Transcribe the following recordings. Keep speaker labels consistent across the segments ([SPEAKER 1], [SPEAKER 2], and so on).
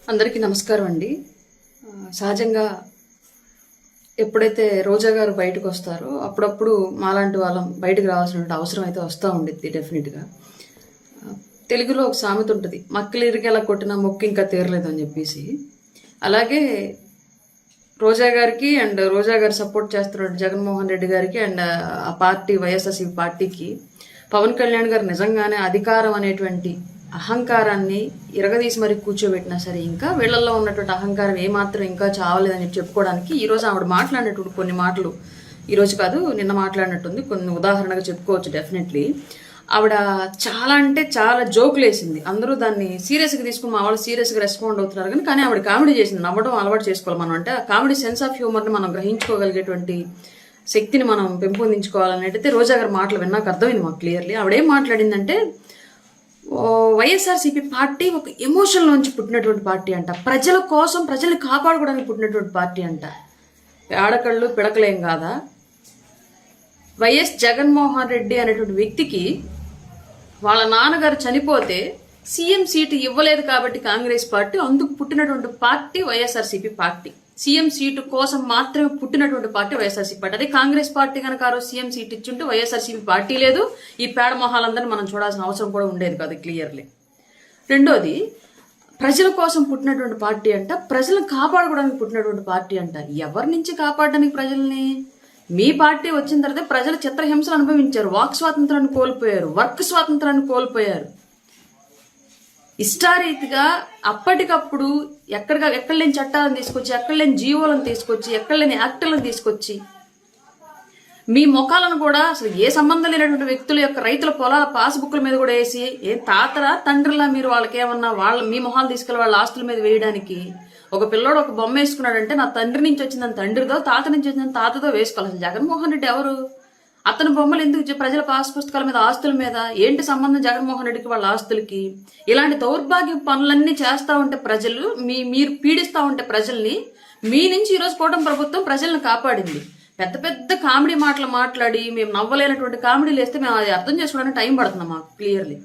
[SPEAKER 1] అందరికీ నమస్కారం అండి. సహజంగా ఎప్పుడైతే రోజా గారు బయటకు వస్తారో అప్పుడప్పుడు మాలాంటి వాళ్ళం బయటకు రావాల్సిన అవసరం అయితే వస్తూ ఉండిద్ది డెఫినెట్గా. తెలుగులో ఒక సామెత ఉంటుంది, మక్కిలిరికి ఎలా కొట్టినా మొక్కు ఇంకా తీరలేదు అని చెప్పేసి. అలాగే రోజా గారికి అండ్ రోజా గారు సపోర్ట్ చేస్తున్న జగన్మోహన్ రెడ్డి గారికి అండ్ ఆ పార్టీ వైఎస్ఆర్సీపీ పార్టీకి పవన్ కళ్యాణ్ గారు నిజంగానే అధికారం అనేటువంటి అహంకారాన్ని ఇరగదీసి మరి కూర్చోబెట్టినా సరే ఇంకా వీళ్ళల్లో ఉన్నటువంటి అహంకారం ఏమాత్రం ఇంకా చావలేదని చెప్పుకోవడానికి ఈరోజు ఆవిడ మాట్లాడినటువంటి కొన్ని మాటలు, ఈరోజు కాదు నిన్న మాట్లాడినట్టుంది, కొన్ని ఉదాహరణగా చెప్పుకోవచ్చు. డెఫినెట్లీ ఆవిడ చాలా అంటే చాలా జోకులు వేసింది. అందరూ దాన్ని సీరియస్గా తీసుకుని మా వాళ్ళు సీరియస్గా రెస్పాండ్ అవుతున్నారు కానీ ఆవిడ కామెడీ చేసింది. నవ్వడం అలవాటు చేసుకోవాలి మనం. అంటే ఆ కామెడీ సెన్స్ ఆఫ్ హ్యూమర్ని మనం గ్రహించుకోగలిగేటువంటి శక్తిని మనం పెంపొందించుకోవాలనేటైతే రోజా గారి మాటలు విన్నాక అర్థమైంది మాకు క్లియర్లీ. ఆవిడేం మాట్లాడిందంటే, వైఎస్ఆర్సీపీ పార్టీ ఒక ఎమోషన్లోంచి పుట్టినటువంటి పార్టీ అంట, ప్రజల కోసం ప్రజల్ని కాపాడుకోవడానికి పుట్టినటువంటి పార్టీ అంట. ఆడకళ్ళు పిడకలేం కాదా? వైఎస్ జగన్మోహన్ రెడ్డి అనేటువంటి వ్యక్తికి వాళ్ళ నాన్నగారు చనిపోతే సీఎం సీటు ఇవ్వలేదు కాబట్టి కాంగ్రెస్ పార్టీ, అందుకు పుట్టినటువంటి party YSRCP party. CM seat కోసం మాత్రమే పుట్టినటువంటి పార్టీ వైఎస్ఆర్సీపీ పార్టీ. అదే కాంగ్రెస్ పార్టీ కనుక ఆ రోజు సీఎం సీట్ ఇచ్చుంటే వైఎస్ఆర్సీపీ పార్టీ లేదు, ఈ పేడ మొహాలందరినీ మనం చూడాల్సిన అవసరం కూడా ఉండేది కాదు క్లియర్లీ. రెండోది, ప్రజల కోసం పుట్టినటువంటి పార్టీ అంట, ప్రజలను కాపాడుకోవడానికి పుట్టినటువంటి పార్టీ అంట. ఎవరి నుంచి కాపాడడానికి ప్రజల్ని? మీ పార్టీ వచ్చిన తర్వాత ప్రజలు చిత్రహింసలు అనుభవించారు, వాక్ స్వాతంత్రాన్ని కోల్పోయారు, వర్క్ స్వాతంత్రాన్ని కోల్పోయారు. ఇష్టారీతిగా అప్పటికప్పుడు ఎక్కడ లేని చట్టాలను తీసుకొచ్చి, ఎక్కడ లేని జీవోలను తీసుకొచ్చి, ఎక్కడ లేని యాక్టులను తీసుకొచ్చి మీ ముఖాలను కూడా అసలు ఏ సంబంధం లేనటువంటి వ్యక్తుల యొక్క రైతుల పొలాల పాస్బుక్ల మీద కూడా వేసి, ఏ తాతరా తండ్రిలా మీరు వాళ్ళకి ఏమన్నా మీ మొహాలు తీసుకెళ్ళి వాళ్ళ ఆస్తుల మీద వేయడానికి. ఒక పిల్లోడు ఒక బొమ్మ వేసుకున్నాడంటే నా తండ్రి నుంచి వచ్చిందని తండ్రితో, తాత నుంచి వచ్చిందని తాతతో వేసుకోవాలి. అసలు జగన్మోహన్ రెడ్డి ఎవరు? అతని బొమ్మలు ఎందుకు ప్రజల పాస్ పుస్తకాల మీద, ఆస్తుల మీద ఏంటి సంబంధం జగన్మోహన్ రెడ్డికి వాళ్ళ ఆస్తులకి? ఇలాంటి దౌర్భాగ్య పనులన్నీ చేస్తూ ఉంటే ప్రజలు, మీరు పీడిస్తూ ఉంటే ప్రజల్ని, మీ నుంచి ఈరోజు కూటమి ప్రభుత్వం ప్రజలను కాపాడింది. పెద్ద పెద్ద కామెడీ మాటలు మాట్లాడి మేము నవ్వలేనటువంటి కామెడీలు వేస్తే మేము అది అర్థం చేసుకోవడానికి టైం పడుతుంది మాకు క్లియర్లీ.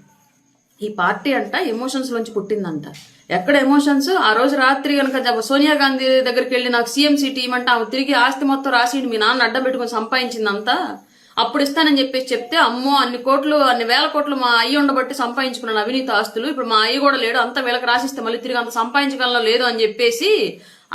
[SPEAKER 1] ఈ పార్టీ అంట ఎమోషన్స్ లోంచి పుట్టిందంట. ఎక్కడ ఎమోషన్స్? ఆ రోజు రాత్రి కనుక సోనియా గాంధీ దగ్గరికి వెళ్ళి నాకు సీఎం సీట్ ఇవ్వమంటే ఆమె తిరిగి ఆస్తి మొత్తం రాసి మీ నాన్న అడ్డం పెట్టుకుని సంపాదించిందంతా అప్పుడు ఇస్తానని చెప్పేసి చెప్తే, అమ్మో అన్ని కోట్లు అన్ని వేల కోట్లు మా అయ్యి ఉండబట్టి సంపాదించుకున్నాను అవినీతి ఆస్తులు, ఇప్పుడు మా అయ్యి కూడా లేడు, అంతా వీళ్ళకి రాసిస్తే మళ్ళీ తిరిగి అంత సంపాదించగలలో లేదు అని చెప్పేసి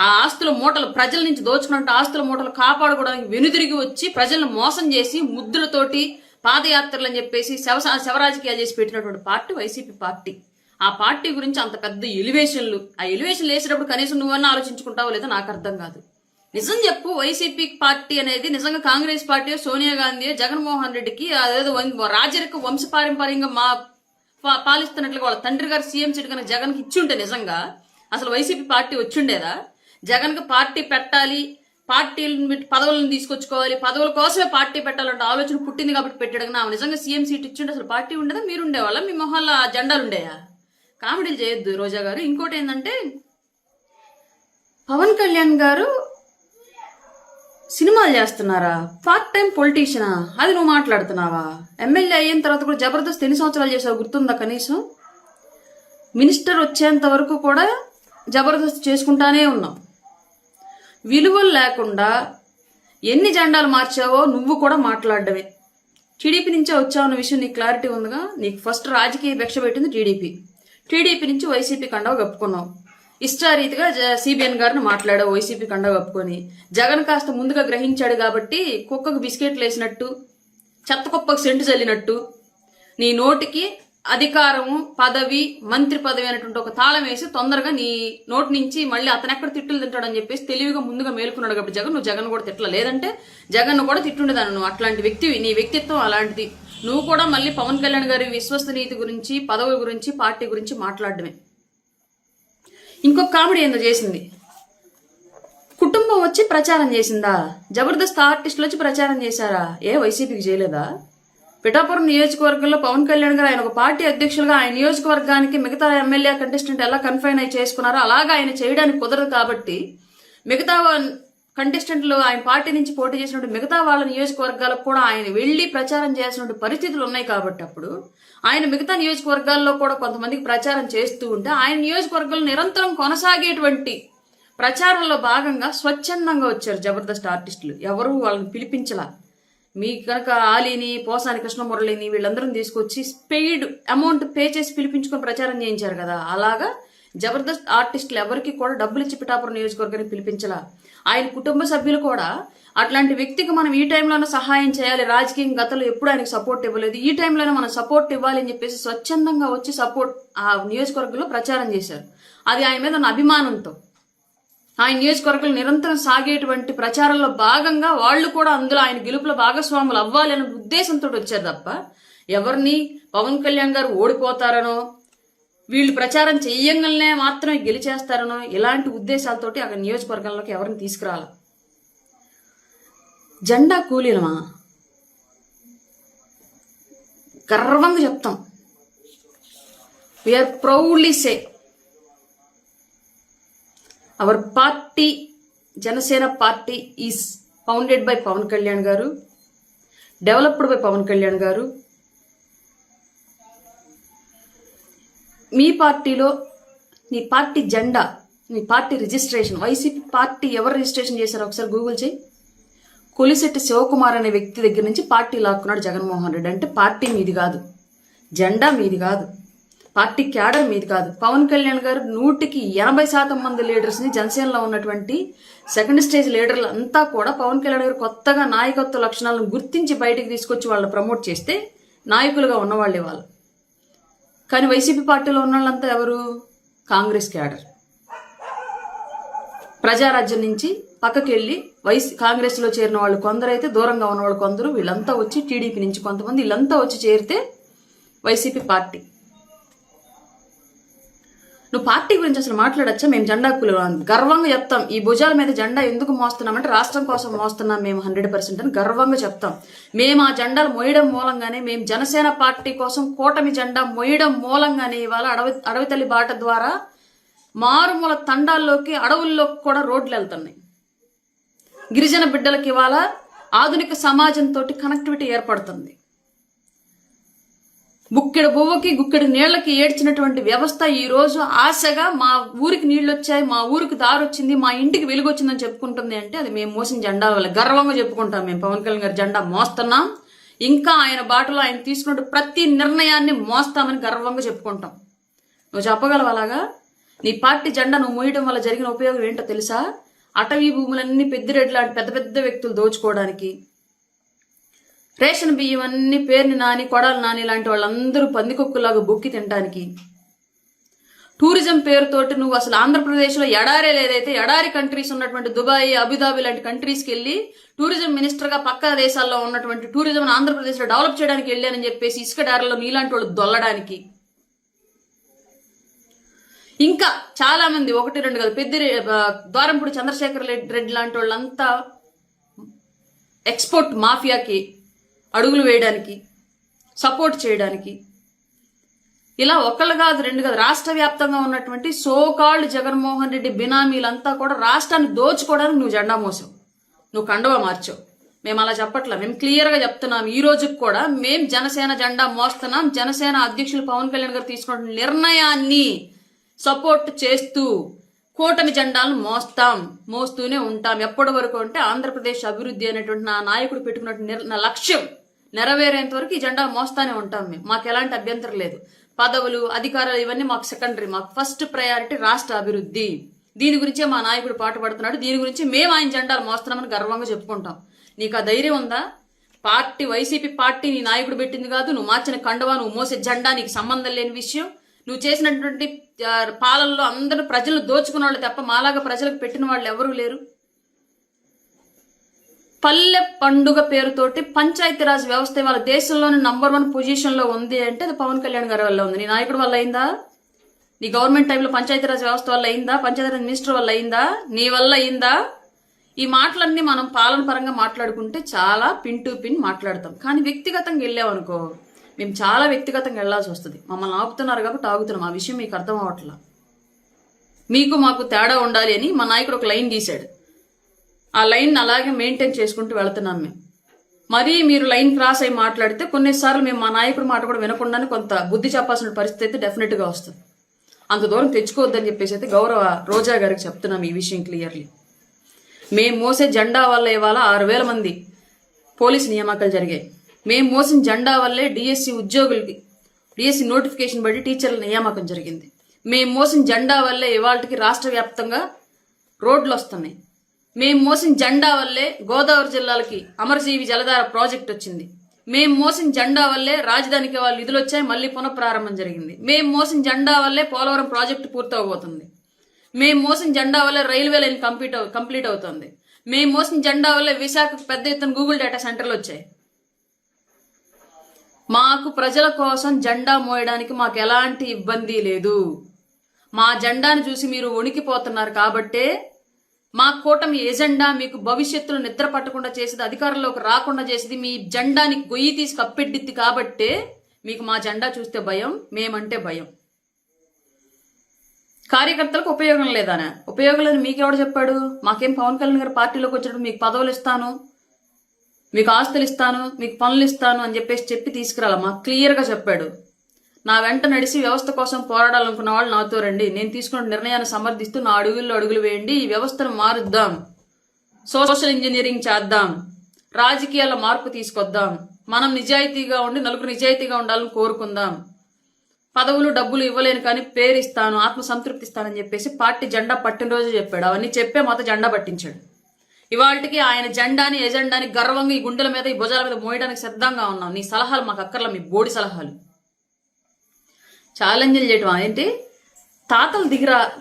[SPEAKER 1] ఆ ఆస్తుల మూటలు, ప్రజల నుంచి దోచుకున్నట్టు ఆస్తుల మూటలు కాపాడుకోవడానికి వెనుదిరిగి వచ్చి ప్రజలను మోసం చేసి ముద్దులతోటి పాదయాత్రలు అని చెప్పేసి శవరాజకీయాలు చేసి పెట్టినటువంటి పార్టీ వైసీపీ పార్టీ. ఆ పార్టీ గురించి అంత పెద్ద ఎలివేషన్లు, ఆ ఎలివేషన్లు వేసేటప్పుడు కనీసం నువ్వన్నా ఆలోచించుకుంటావో లేదో నాకు అర్థం కాదు. నిజం చెప్పు, వైసీపీ పార్టీ అనేది నిజంగా కాంగ్రెస్ పార్టీ, సోనియా గాంధీ, జగన్మోహన్ రెడ్డికి అదేదో రాజరిక వంశపారంపర్యంగా పాలిస్తున్నట్లుగా వాళ్ళ తండ్రి గారు సీఎం సీట్ కనుక జగన్కి ఇచ్చుంటే నిజంగా అసలు వైసీపీ పార్టీ వచ్చిండేదా? జగన్కి పార్టీ పెట్టాలి, పార్టీలను పదవులను తీసుకొచ్చుకోవాలి, పదవుల కోసమే పార్టీ పెట్టాలంటే ఆలోచన పుట్టింది కాబట్టి పెట్టాడు. కానీ ఆమె నిజంగా సీఎం సీట్ ఇచ్చుంటే అసలు పార్టీ ఉండేదా? మీరు ఉండేవాళ్ళ? మీ మొహాల్లో జెండాలు ఉండేయా? కామెడీలు చేయొద్దు రోజా గారు. ఇంకోటి ఏంటంటే, పవన్ కళ్యాణ్ గారు సినిమాలు చేస్తున్నారా? పార్ట్ టైం పొలిటీషియనా? అది నువ్వు మాట్లాడుతున్నావా? ఎమ్మెల్యే అయిన తర్వాత కూడా జబర్దస్త్ ఎన్ని సంవత్సరాలు చేసావు గుర్తుందా? కనీసం మినిస్టర్ వచ్చేంత వరకు కూడా జబర్దస్త్ చేసుకుంటానే ఉన్నావు. విలువలు లేకుండా ఎన్ని జెండాలు మార్చావో నువ్వు కూడా మాట్లాడడమే. టీడీపీ నుంచే వచ్చావన్న విషయం నీకు క్లారిటీ ఉందిగా. నీకు ఫస్ట్ రాజకీయ భిక్ష పెట్టింది టీడీపీ నుంచి వైసీపీ కండవ కప్పుకున్నావు. ఇష్టారీతిగా సిబిఎన్ గారిని మాట్లాడావు వైసీపీ కండవ కప్పుకొని. జగన్ కాస్త ముందుగా గ్రహించాడు కాబట్టి కుక్కకు బిస్కెట్లు వేసినట్టు, చెత్త కుప్పకు సెంటు చల్లినట్టు నీ నోటికి అధికారము, పదవి, మంత్రి పదవి అనేటువంటి ఒక తాళం వేసి తొందరగా నీ నోటి నుంచి మళ్ళీ అతను ఎక్కడ తిట్టులు తింటాడని చెప్పేసి తెలివిగా ముందుగా మేలుకున్నాడు కాబట్టి జగన్, నువ్వు జగన్ కూడా తిట్టలే. లేదంటే జగన్ కూడా తిట్టుండేదాన్ని. నువ్వు అట్లాంటి వ్యక్తివి, నీ వ్యక్తిత్వం అలాంటిది. నువ్వు కూడా మళ్ళీ పవన్ కళ్యాణ్ గారి విశ్వసనీయత గురించి, పదవుల గురించి, పార్టీ గురించి మాట్లాడడమే. ఇంకొక కామెడీ ఏందో చేసింది, కుటుంబం వచ్చి ప్రచారం చేసిందా? జబర్దస్త్ ఆర్టిస్టులు వచ్చి ప్రచారం చేశారా? ఏ వైసీపీకి చేయలేదా? పిఠాపురం నియోజకవర్గంలో పవన్ కళ్యాణ్ గారు ఆయన ఒక పార్టీ అధ్యక్షులుగా ఆయన నియోజకవర్గానికి మిగతా ఎమ్మెల్యే కంటెస్టెంట్ ఎలా కన్ఫైన్ అయి చేసుకున్నారో అలాగా ఆయన చేయడానికి కుదరదు కాబట్టి మిగతా కంటెస్టెంట్లు ఆయన పార్టీ నుంచి పోటీ చేసినటువంటి మిగతా వాళ్ళ నియోజకవర్గాలకు కూడా ఆయన వెళ్ళి ప్రచారం చేయాల్సినటువంటి పరిస్థితులు ఉన్నాయి కాబట్టి అప్పుడు ఆయన మిగతా నియోజకవర్గాల్లో కూడా కొంతమందికి ప్రచారం చేస్తూ ఉంటే ఆయన నియోజకవర్గాలు నిరంతరం కొనసాగేటువంటి ప్రచారంలో భాగంగా స్వచ్ఛందంగా వచ్చారు జబర్దస్త్ ఆర్టిస్టులు. ఎవరు వాళ్ళని పిలిపించలా. మీ కనుక ఆలీని, పోసాని కృష్ణమురళిని వీళ్ళందరూ తీసుకొచ్చి పెయిడ్ అమౌంట్ పే చేసి పిలిపించుకొని ప్రచారం చేయించారు కదా. అలాగా జబర్దస్త్ ఆర్టిస్టులు ఎవరికి కూడా డబ్బులు ఇచ్చి పిఠాపురం నియోజకవర్గానికి పిలిపించలా. ఆయన కుటుంబ సభ్యులు కూడా అట్లాంటి వ్యక్తికి మనం ఈ టైంలోనే సహాయం చేయాలి, రాజకీయం గతంలో ఎప్పుడు ఆయనకు సపోర్ట్ ఇవ్వలేదు, ఈ టైంలోనే మనం సపోర్ట్ ఇవ్వాలి అని చెప్పేసి స్వచ్ఛందంగా వచ్చి సపోర్ట్ ఆ నియోజకవర్గంలో ప్రచారం చేశారు. అది ఆయన మీద ఉన్న అభిమానంతో ఆయన నియోజకవర్గంలో నిరంతరం సాగేటువంటి ప్రచారంలో భాగంగా వాళ్ళు కూడా అందులో ఆయన గెలుపుల భాగస్వాములు అవ్వాలి అనే ఉద్దేశంతో వచ్చారు తప్ప ఎవరిని పవన్ కళ్యాణ్ గారు ఓడిపోతారనో వీళ్ళు ప్రచారం చెయ్యంగానే మాత్రమే గెలిచేస్తారనో ఇలాంటి ఉద్దేశాలతోటి అక్కడ నియోజకవర్గంలోకి ఎవరిని తీసుకురాల. జెండా కూలీలమా గర్వంగా చెప్తాం. We are proudly say our party Janasena party is founded by Pawan Kalyan garu, developed by Pawan Kalyan గారు. మీ పార్టీలో నీ పార్టీ జెండా, నీ పార్టీ రిజిస్ట్రేషన్, వైసీపీ పార్టీ ఎవరు రిజిస్ట్రేషన్ చేశారో ఒకసారి గూగుల్ చేయి. కొలిశెట్టి శివకుమార్ అనే వ్యక్తి దగ్గర నుంచి పార్టీ లాక్కున్నాడు జగన్మోహన్ రెడ్డి. అంటే పార్టీ మీది కాదు, జెండా మీది కాదు, పార్టీ క్యాడర్ మీది కాదు. పవన్ కళ్యాణ్ గారు 180% మంది లీడర్స్ని జనసేనలో ఉన్నటువంటి సెకండ్ స్టేజ్ లీడర్లు అంతా కూడా పవన్ కళ్యాణ్ గారు కొత్తగా నాయకత్వ లక్షణాలను గుర్తించి బయటికి తీసుకొచ్చి వాళ్ళని ప్రమోట్ చేస్తే నాయకులుగా ఉన్నవాళ్ళే వాళ్ళు. కానీ వైసీపీ పార్టీలో ఉన్న వాళ్ళంతా ఎవరు? కాంగ్రెస్ క్యాడర్. ప్రజారాజ్యం నుంచి పక్కకి వెళ్ళి కాంగ్రెస్లో చేరిన వాళ్ళు కొందరు, అయితే దూరంగా ఉన్న వాళ్ళు కొందరు, వీళ్ళంతా వచ్చి టీడీపీ నుంచి కొంతమంది, వీళ్ళంతా వచ్చి చేరితే వైసీపీ పార్టీ. నువ్వు పార్టీ గురించి అసలు మాట్లాడచ్చా? మేము జెండా గర్వంగా చెప్తాం. ఈ భుజాల మీద జెండా ఎందుకు మోస్తున్నామంటే రాష్ట్రం కోసం మోస్తున్నాం మేము 100% అని గర్వంగా చెప్తాం. మేము ఆ జెండాలు మోయడం మూలంగానే, మేము జనసేన పార్టీ కోసం కూటమి జెండా మోయడం మూలంగానే ఇవాళ అడవి తల్లి బాట ద్వారా మారుమూల తండాల్లోకి, అడవుల్లోకి కూడా రోడ్లు వెళ్తున్నాయి. గిరిజన బిడ్డలకి ఇవాళ ఆధునిక సమాజంతో కనెక్టివిటీ ఏర్పడుతుంది. బుక్కెడు బువ్వకి గుక్కెడు నీళ్లకి ఏడ్చినటువంటి వ్యవస్థ ఈ రోజు ఆశగా మా ఊరికి నీళ్లు వచ్చాయి, మా ఊరికి దారి వచ్చింది, మా ఇంటికి వెలుగు వచ్చిందని చెప్పుకుంటుంది. అంటే అది మేము మోసిన జెండా వల్ల గర్వంగా చెప్పుకుంటాం. మేము పవన్ కళ్యాణ్ గారి జెండా మోస్తున్నాం, ఇంకా ఆయన బాటలో ఆయన తీసుకున్న ప్రతి నిర్ణయాన్ని మోస్తామని గర్వంగా చెప్పుకుంటాం. నువ్వు చెప్పగలవు అలాగా? నీ పార్టీ జెండా నువ్వు మోయడం వల్ల జరిగిన ఉపయోగం ఏంటో తెలుసా? అటవీ భూములన్నీ పెద్దిరెడ్డి లాంటి పెద్ద పెద్ద వ్యక్తులు దోచుకోవడానికి, రేషన్ బియ్యం అన్ని పేరుని నాని, కొడాలి నాని లాంటి వాళ్ళందరూ పందికొక్కులాగా బొక్కి తినడానికి, టూరిజం పేరుతోటి నువ్వు అసలు ఆంధ్రప్రదేశ్లో ఎడారే లేదైతే ఎడారి కంట్రీస్ ఉన్నటువంటి దుబాయ్, అబుదాబి లాంటి కంట్రీస్కి వెళ్ళి టూరిజం మినిస్టర్గా పక్క దేశాల్లో ఉన్నటువంటి టూరిజం ఆంధ్రప్రదేశ్లో డెవలప్ చేయడానికి వెళ్ళానని చెప్పేసి ఇసుక డారలో నీలాంటి వాళ్ళు దొల్లడానికి, ఇంకా చాలా మంది 1-2 కాదు, ద్వారంపూడి చంద్రశేఖర్ రెడ్డి లాంటి వాళ్ళంతా ఎక్స్పోర్ట్ మాఫియాకి అడుగులు వేయడానికి, సపోర్ట్ చేయడానికి, ఇలా ఒకళ్ళు కాదు 2 కాదు, రాష్ట్ర వ్యాప్తంగా ఉన్నటువంటి సోకాళ్ళు జగన్మోహన్ రెడ్డి బినామీలంతా కూడా రాష్ట్రాన్ని దోచుకోవడానికి నువ్వు జెండా మోసావు, నువ్వు కండువా మార్చావు. మేము అలా చెప్పట్లా, మేము క్లియర్గా చెప్తున్నాం. ఈ రోజుకి కూడా మేము జనసేన జెండా మోస్తున్నాం. జనసేన అధ్యక్షులు పవన్ కళ్యాణ్ గారు తీసుకున్న నిర్ణయాన్ని సపోర్ట్ చేస్తూ కూటమి జెండాలను మోస్తూనే ఉంటాం. ఎప్పటి వరకు అంటే ఆంధ్రప్రదేశ్ అభివృద్ధి అనేటువంటి నా నాయకుడు పెట్టుకున్న లక్ష్యం నెరవేరేంత వరకు ఈ జెండా మోస్తానే ఉంటాం. మాకు ఎలాంటి అభ్యంతరం లేదు. పదవులు, అధికారాలు ఇవన్నీ మాకు సెకండరీ. మాకు ఫస్ట్ ప్రయారిటీ రాష్ట్ర అభివృద్ధి. దీని గురించే మా నాయకుడు పాటుపడుతున్నాడు, దీని గురించి మేము ఆయన జెండాలు మోస్తున్నామని గర్వంగా చెప్పుకుంటాం. నీకు ఆ ధైర్యం ఉందా? పార్టీ, వైసీపీ పార్టీ నీ నాయకుడు పెట్టింది కాదు, నువ్వు మార్చిన కండువా, నువ్వు మోసే జెండా నీకు సంబంధం లేని విషయం. నువ్వు చేసినటువంటి పాలనలో అందరూ ప్రజలను దోచుకున్న వాళ్ళు తప్ప మాలాగా ప్రజలకు పెట్టిన వాళ్ళు ఎవరూ లేరు. పల్లె పండుగ పేరుతోటి పంచాయతీరాజ్ వ్యవస్థ వాళ్ళ దేశంలోని నంబర్ 1 పొజిషన్లో ఉంది అంటే అది పవన్ కళ్యాణ్ గారి వల్ల ఉంది. నీ నాయకుడు వల్ల అయిందా? నీ గవర్నమెంట్ టైంలో పంచాయతీరాజ్ వ్యవస్థ వల్ల అయిందా? పంచాయతీరాజ్ మినిస్టర్ వల్ల అయిందా? నీ వల్ల అయిందా? ఈ మాటలన్నీ మనం పాలన పరంగా మాట్లాడుకుంటే చాలా పిన్ టు పిన్ మాట్లాడతాం. కానీ వ్యక్తిగతంగా వెళ్ళామనుకో మేము చాలా వ్యక్తిగతంగా వెళ్లాల్సి వస్తుంది. మమ్మల్ని ఆపుతున్నారు కాబట్టి ఆగుతున్నాం. ఆ విషయం మీకు అర్థం అవ్వట్లా. మీకు మాకు తేడా ఉండాలి అని మా నాయకుడు ఒక లైన్ తీశాడు. ఆ లైన్ అలాగే మెయింటైన్ చేసుకుంటూ వెళుతున్నాం మేము. మరీ మీరు లైన్ క్రాస్ అయి మాట్లాడితే కొన్నిసార్లు మేము మా నాయకుడి మాట కూడా వినకుండానే కొంత బుద్ధి చెప్పాల్సిన పరిస్థితి అయితే డెఫినెట్గా వస్తుంది. అంత దూరం తెచ్చుకోవద్దని చెప్పేసి అయితే గౌరవ రోజా గారికి చెప్తున్నాం ఈ విషయం క్లియర్లీ. మేము మోసే జెండా వల్ల ఇవాళ 6,000 మంది పోలీసు నియామకాలు జరిగాయి. మేము మోసిన జెండా వల్లే డిఎస్సి ఉద్యోగులకి డిఎస్సి నోటిఫికేషన్ బట్టి టీచర్ల నియామకం జరిగింది. మేము మోసిన జెండా వల్లే ఇవాళకి రాష్ట్ర వ్యాప్తంగా రోడ్లు వస్తున్నాయి. మేము మోసిన జెండా వల్లే గోదావరి జిల్లాలకి అమరజీవి జలధార ప్రాజెక్ట్ వచ్చింది. మేము మోసిన జెండా వల్లే రాజధానికి వాళ్ళు నిధులు వచ్చాయి, మళ్ళీ పునఃప్రారంభం జరిగింది. మేము మోసిన జెండా వల్లే పోలవరం ప్రాజెక్టు పూర్తవబోతుంది. మేము మోసిన జెండా వల్లే రైల్వే లైన్ కంప్లీట్ అవుతుంది. మేము మోసిన జెండా వల్లే విశాఖకు పెద్ద ఎత్తున గూగుల్ డేటా సెంటర్లు వచ్చాయి. మాకు ప్రజల కోసం జెండా మోయడానికి మాకు ఎలాంటి ఇబ్బంది లేదు. మా జెండాను చూసి మీరు వణికిపోతున్నారు కాబట్టే మా కూటమి ఎజెండా మీకు భవిష్యత్తులో నిద్ర పట్టకుండా చేసేది, అధికారంలోకి రాకుండా చేసేది, మీ జెండాని గొయ్యి తీసి కప్పెట్టిద్ది కాబట్టే మీకు మా జెండా చూస్తే భయం, మేమంటే భయం. కార్యకర్తలకు ఉపయోగం లేదానే? ఉపయోగం లేదని మీకెవడు చెప్పాడు? మాకేం పవన్ కళ్యాణ్ గారు పార్టీలోకి వచ్చినప్పుడు మీకు పదవులు ఇస్తాను, మీకు ఆస్తులు ఇస్తాను, మీకు పనులు ఇస్తాను అని చెప్పి తీసుకురాల. మాకు క్లియర్గా చెప్పాడు. నా వెంట నడిచి వ్యవస్థ కోసం పోరాడాలనుకున్న వాళ్ళు నాతో రండి, నేను తీసుకున్న నిర్ణయాన్ని సమర్థిస్తూ నా అడుగుల్లో అడుగులు వేయండి, ఈ వ్యవస్థను మారుద్దాం, సోషల్ ఇంజనీరింగ్ చేద్దాం, రాజకీయాల మార్పు తీసుకొద్దాం, మనం నిజాయితీగా ఉండి నలుగురు నిజాయితీగా ఉండాలని కోరుకుందాం, పదవులు డబ్బులు ఇవ్వలేను కానీ పేరు ఇస్తాను, ఆత్మ సంతృప్తి ఇస్తానని చెప్పేసి పార్టీ జెండా పట్టిన రోజు చెప్పాడు. అవన్నీ చెప్పే మాతో జెండా పట్టించాడు. ఇవాళకి ఆయన జెండాని ఎజెండాని గర్వంగా ఈ గుండెల మీద ఈ భుజాల మీద మోయడానికి సిద్ధంగా ఉన్నాం. నీ సలహాలు మాకు అక్కర్లా, మీ బోడి సలహాలు. ఛాలెంజ్లు చేయడం ఏంటి? తాతలు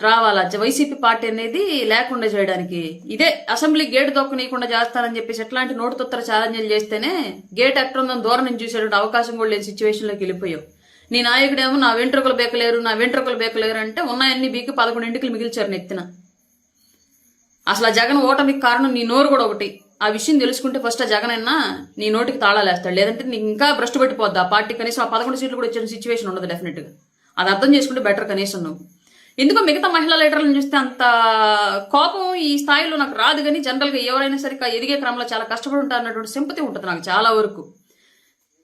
[SPEAKER 1] రావాలా వైసీపీ పార్టీ అనేది లేకుండా చేయడానికి? ఇదే అసెంబ్లీ గేట్ దొక్కనీయకుండా చేస్తానని చెప్పేసి ఎట్లాంటి నోటుతొత్తర ఛాలెంజ్లు చేస్తేనే గేట్ ఎట్లుందని దూరం నుంచి చూసేటువంటి అవకాశం కూడా లేని సిచ్యువేషన్లోకి వెళ్ళిపోయావు. నీ నాయకుడేమో నా వెంట్రుకలు బేకలేరు అంటే ఉన్నాయన్ని బీకి 11 ఎంటికలు మిగిల్చారు నెత్తిన. అసలు ఆ జగన్ ఓటమికి కారణం నీ నోరు కూడా ఒకటి. ఆ విషయం తెలుసుకుంటే ఫస్ట్ ఆ జగన్ అయినా నీ నోటికి తాళాలేస్తాడు, లేదంటే నీకు ఇంకా భ్రష్టు పట్టిపోద్ది ఆ పార్టీ. కనీసం ఆ 11 సీట్లు కూడా ఇచ్చిన సిచ్యువేషన్ ఉండదు డెఫినెట్గా. అది అర్థం చేసుకుంటే బెటర్ కనీసం నువ్వు. ఎందుకో మిగతా మహిళా లీడర్లను చూస్తే అంత కోపం ఈ స్థాయిలో నాకు రాదు, కానీ జనరల్గా ఎవరైనా సరే ఎదిగే క్రమంలో చాలా కష్టపడి ఉంటారు అన్నటువంటి సింపతి ఉంటుంది నాకు చాలా వరకు.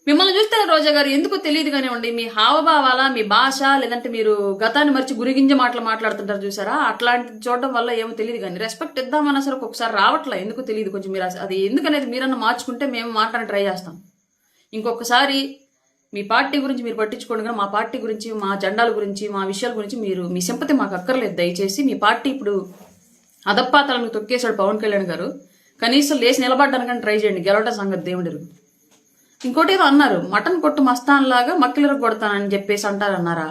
[SPEAKER 1] మిమ్మల్ని చూస్తే రోజా గారు ఎందుకో తెలియదు కానివ్వండి, మీ హావభావాల, మీ భాష, లేదంటే మీరు గతాన్ని మర్చి గురిగింజ మాటలు మాట్లాడుతుంటారు చూసారా, అట్లాంటి చూడడం వల్ల ఏమో తెలియదు. కానీ రెస్పెక్ట్ ఇద్దామన్నా సరే ఒక్కొక్కసారి రావట్లే, ఎందుకో తెలియదు. కొంచెం మీరు అది ఎందుకనేది మీరన్నా మార్చుకుంటే మేము మాట్లాడి ట్రై చేస్తాం. ఇంకొకసారి మీ పార్టీ గురించి మీరు పట్టించుకోండి, కానీ మా పార్టీ గురించి, మా జెండాల గురించి, మా విషయాల గురించి మీ సింపతి మాకు అక్కర్లేదు దయచేసి. మీ పార్టీ ఇప్పుడు అదప్పాతలను తొక్కేశాడు పవన్ కళ్యాణ్ గారు, కనీసం లేచి నిలబడ్డానికని ట్రై చేయండి, గెలవడం సంగతి దేవుడు. ఇంకోటి ఏదో అన్నారు, మటన్ కొట్టు మస్తాన్ లాగా మక్కిలరకు కొడతానని చెప్పేసి అంటారన్నారా?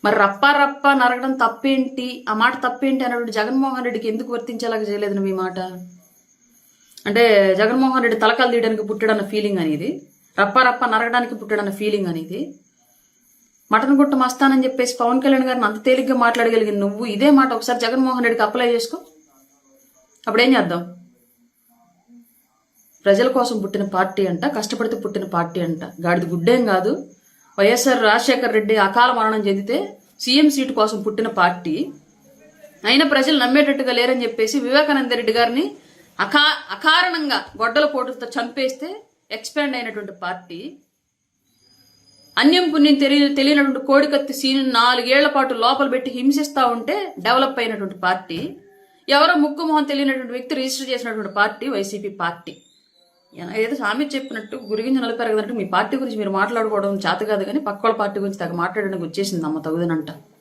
[SPEAKER 1] మరి రప్ప నరగడం తప్పేంటి, ఆ మాట తప్పేంటి అన్నటువంటి జగన్మోహన్ రెడ్డికి ఎందుకు వర్తించేలాగా చేయలేదు మీ మాట? అంటే జగన్మోహన్ రెడ్డి తలకాలు తీయడానికి పుట్టాడన్న ఫీలింగ్ అనేది, రప్ప నరగడానికి పుట్టాడన్న ఫీలింగ్ అనేది. మటన్ కొట్టు మస్తానని చెప్పేసి పవన్ కళ్యాణ్ గారిని అంత తేలిగ్గా మాట్లాడగలిగిన నువ్వు ఇదే మాట ఒకసారి జగన్మోహన్ రెడ్డికి అప్లై చేసుకో, అప్పుడేం చేద్దాం? ప్రజల కోసం పుట్టిన పార్టీ అంట, కష్టపడితే పుట్టిన పార్టీ అంట, గాడిది గుడ్డేం కాదు. వైఎస్ఆర్ రాజశేఖర్ రెడ్డి అకాల మరణం చెందితే సీఎం సీటు కోసం పుట్టిన పార్టీ అయినా ప్రజలు నమ్మేటట్టుగా లేరని చెప్పేసి వివేకానంద రెడ్డి గారిని అకారణంగా గొడ్డల పోటుతో చంపేస్తే ఎక్స్పాండ్ అయినటువంటి పార్టీ, అన్యం పుణ్యం తెలియనటువంటి కోడికత్తి సీను 4 ఏళ్ల పాటు లోపల పెట్టి హింసిస్తా ఉంటే డెవలప్ అయినటువంటి పార్టీ, ఎవరో ముక్కు మొహం తెలియనటువంటి వ్యక్తి రిజిస్టర్ చేసినటువంటి పార్టీ వైసీపీ పార్టీ. ఏదో సామెత చెప్పినట్టు గురిగింజ నలిపెరగదంటూ మీ పార్టీ గురించి మీరు మాట్లాడుకోవడం చేత కాదు, కానీ పక్క వాళ్ళ పార్టీ గురించి తెగ మాట్లాడడానికి వచ్చేసింది అమ్మ తగుదనంట.